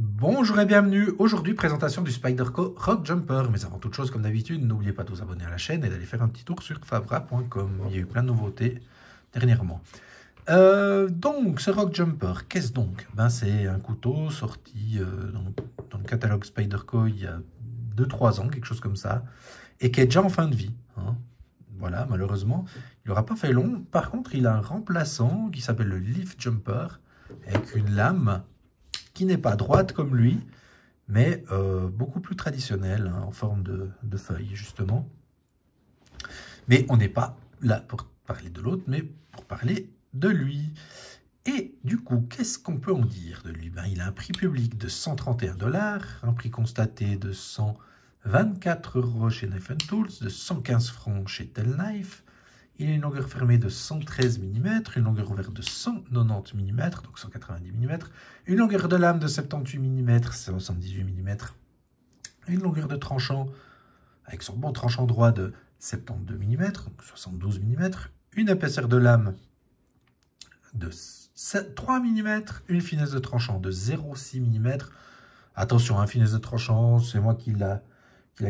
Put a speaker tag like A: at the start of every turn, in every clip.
A: Bonjour et bienvenue. Aujourd'hui, présentation du Spyderco Rock Jumper. Mais avant toute chose, comme d'habitude, n'oubliez pas de vous abonner à la chaîne et d'aller faire un petit tour sur favra.com. Il y a eu plein de nouveautés dernièrement. Donc, ce Rock Jumper, qu'est-ce donc? C'est un couteau sorti dans le catalogue Spyderco il y a 2-3 ans, quelque chose comme ça, et qui est déjà en fin de vie. Voilà, malheureusement, il n'aura pas fait long. Par contre, il a un remplaçant qui s'appelle le Leaf Jumper, avec une lame qui n'est pas droite comme lui, mais beaucoup plus traditionnelle, en forme de feuille, justement. Mais on n'est pas là pour parler de l'autre, mais pour parler de lui. Et du coup, qu'est-ce qu'on peut en dire de lui? Il a un prix public de 131 $, un prix constaté de 124 € chez Knife & Tools, de 115 francs chez Telknife. Il a une longueur fermée de 113 mm, une longueur ouverte de 190 mm, donc 190 mm, une longueur de lame de 78 mm, 78 mm, une longueur de tranchant, avec son bon tranchant droit de 72 mm, donc 72 mm, une épaisseur de lame de 3 mm, une finesse de tranchant de 0,6 mm. Attention, finesse de tranchant, c'est moi qui la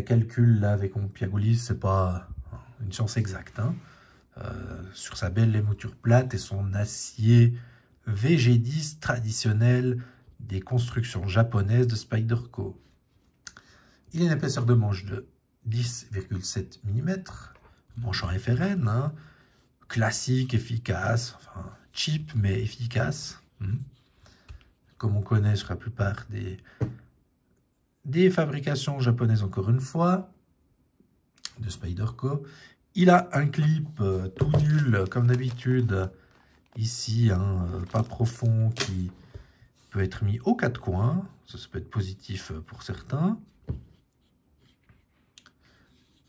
A: calcule là avec mon Piagolis, c'est pas une science exacte. Sur sa belle mouture plate et son acier VG10 traditionnel des constructions japonaises de Spyderco. Il a une épaisseur de manche de 10,7 mm, manche en FRN, classique, efficace, enfin cheap mais efficace, comme on connaît sur la plupart des fabrications japonaises, encore une fois, de Spyderco. Il a un clip tout nul, comme d'habitude, ici, pas profond, qui peut être mis aux 4 coins. Ça peut être positif pour certains.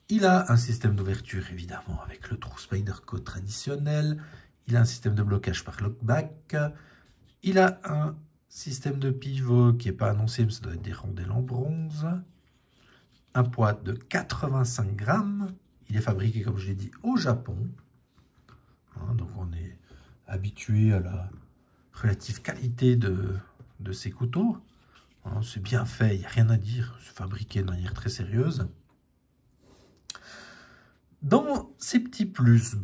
A: Il a un système d'ouverture, évidemment, avec le trou Spyderco traditionnel. Il a un système de blocage par lockback. Il a un système de pivot qui n'est pas annoncé, mais ça doit être des rondelles en bronze. Un poids de 85 grammes. Il est fabriqué, comme je l'ai dit, au Japon. Donc on est habitué à la relative qualité de ces couteaux. C'est bien fait, il n'y a rien à dire. C'est fabriqué de manière très sérieuse. Dans ces petits plus,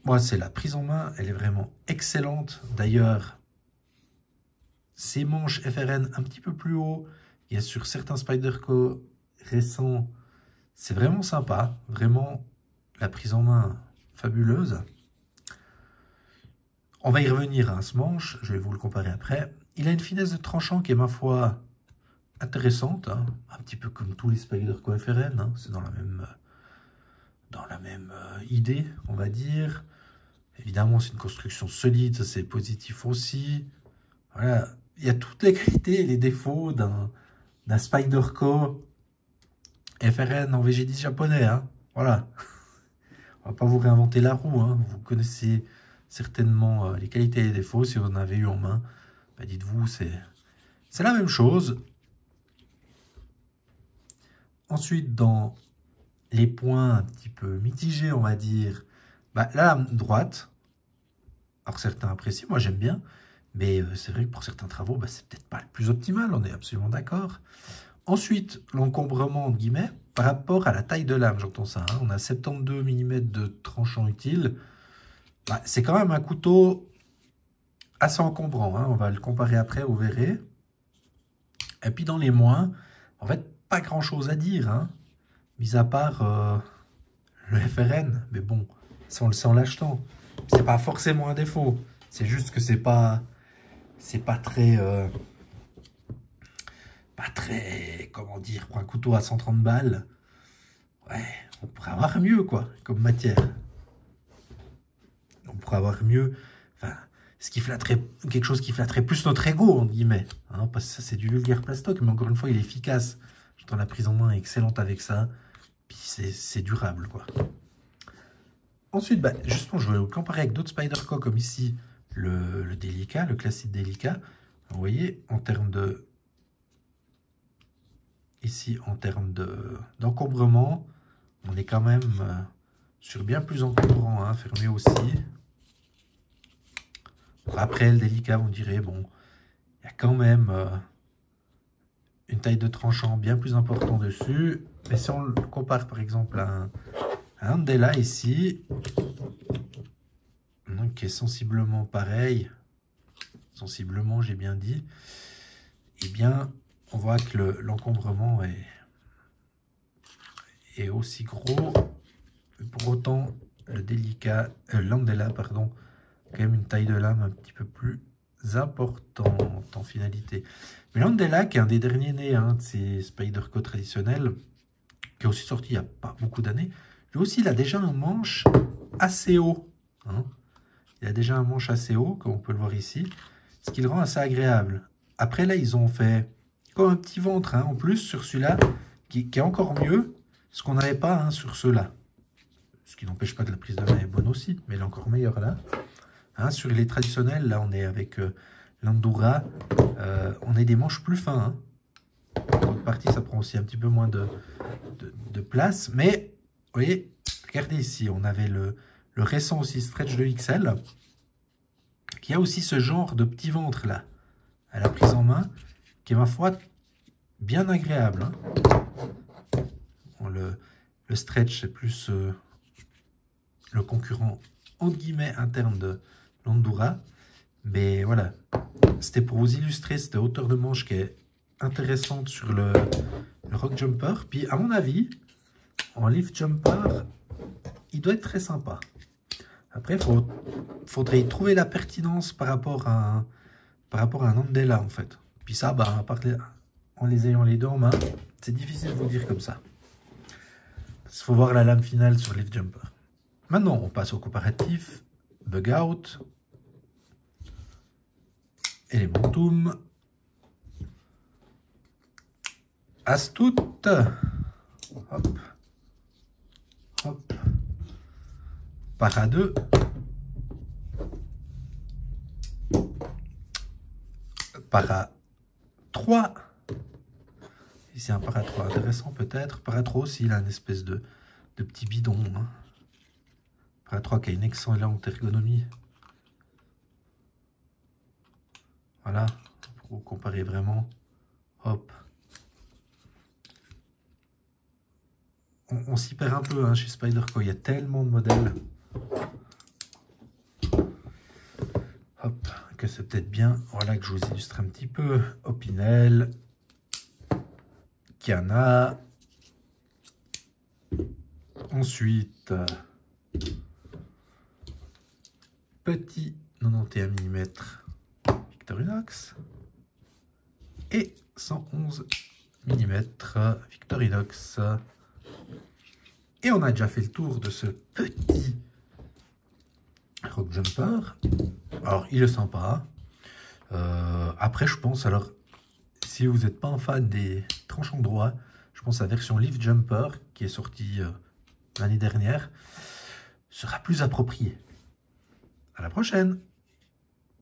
A: moi, c'est la prise en main. Elle est vraiment excellente. D'ailleurs, ces manches FRN un petit peu plus haut, il y a sur certains Spyderco récents. C'est vraiment sympa, vraiment la prise en main fabuleuse. On va y revenir à ce manche, je vais vous le comparer après. Il a une finesse de tranchant qui est, ma foi, intéressante, un petit peu comme tous les Spyderco FRN, c'est dans la même idée, on va dire. Évidemment, c'est une construction solide, c'est positif aussi. Voilà, il y a toutes les qualités et les défauts d'un Spyderco FRN en VG10 japonais, voilà. On va pas vous réinventer la roue, Vous connaissez certainement les qualités et les défauts. Si vous en avez eu en main, dites-vous, c'est la même chose. Ensuite, dans les points un petit peu mitigés, on va dire, la lame droite. Alors certains apprécient, moi j'aime bien, mais c'est vrai que pour certains travaux, c'est peut-être pas le plus optimal, on est absolument d'accord. Ensuite, l'encombrement, entre guillemets, par rapport à la taille de lame, j'entends ça. On a 72 mm de tranchant utile. C'est quand même un couteau assez encombrant. On va le comparer après, vous verrez. Et puis dans les moins, en fait, pas grand-chose à dire. Mis à part le FRN. Mais bon, ça on le sait en l'achetant. C'est pas forcément un défaut. C'est juste que c'est pas très, comment dire, pour un couteau à 130 balles, ouais, on pourrait avoir mieux, quoi, comme matière. On pourrait avoir mieux, quelque chose qui flatterait plus notre ego, entre guillemets, parce que ça, c'est du vulgaire plastoc, mais encore une fois, il est efficace. J'entends la prise en main est excellente avec ça, puis c'est durable, quoi. Ensuite, justement, je vais le comparer avec d'autres Spyderco, comme ici, le Delica, le classique Delica. Vous voyez, en termes de... Ici, en termes d'encombrement, on est quand même sur bien plus encombrant, fermé aussi. Après, le Delica, on dirait, bon, il y a quand même une taille de tranchant bien plus important dessus. Mais si on le compare par exemple à un Andela ici, donc qui est sensiblement pareil, sensiblement j'ai bien dit, eh bien on voit que l'encombrement est aussi gros. Pour autant, l'Andela, pardon, quand même une taille de lame un petit peu plus importante en finalité. Mais l'Andela, qui est un des derniers nés de ces Spyderco traditionnels, qui est aussi sorti il n'y a pas beaucoup d'années, lui aussi il a déjà un manche assez haut. Il a déjà un manche assez haut, comme on peut le voir ici, ce qui le rend assez agréable. Après là, ils ont fait comme un petit ventre en plus sur celui-là, qui est encore mieux, ce qu'on n'avait pas sur ceux-là. Ce qui n'empêche pas que la prise de main est bonne aussi, mais elle est encore meilleure là. Sur les traditionnels, là on est avec l'Andorra, on a des manches plus fins. L'autre partie, ça prend aussi un petit peu moins de place, mais vous voyez, regardez ici, on avait le récent aussi stretch de XL, qui a aussi ce genre de petit ventre là, à la prise en main, qui est ma foi bien agréable. Bon, le stretch, c'est plus le concurrent entre guillemets interne de l'Andorra, mais voilà, c'était pour vous illustrer cette hauteur de manche qui est intéressante sur le Rock Jumper. Puis à mon avis, en Lift Jumper, il doit être très sympa. Après, il faudrait y trouver la pertinence par rapport à un Andela en fait. Puis ça, à part en les ayant les deux en main, c'est difficile de vous dire comme ça. Il faut voir la lame finale sur Lift Jumper. Maintenant, on passe au comparatif. Bug Out. Elementum. Astute. Hop. Hop. Para 2. Para 3. Ici un para 3 intéressant peut-être. Para 3 aussi, il a une espèce de petit bidon. Para 3 qui a une excellente ergonomie. Voilà, pour vous comparer vraiment. Hop. On s'y perd un peu chez Spyderco, il y a tellement de modèles. Hop, que c'est peut-être bien. Voilà que je vous illustre un petit peu. Opinel, Kiana. Ensuite, petit 91 mm Victorinox et 111 mm Victorinox. Et on a déjà fait le tour de ce petit Rock Jumper. Alors, il est sympa. Après, je pense, alors, si vous n'êtes pas un fan des tranchants droits, je pense à la version Lift Jumper, qui est sortie l'année dernière, sera plus appropriée. À la prochaine!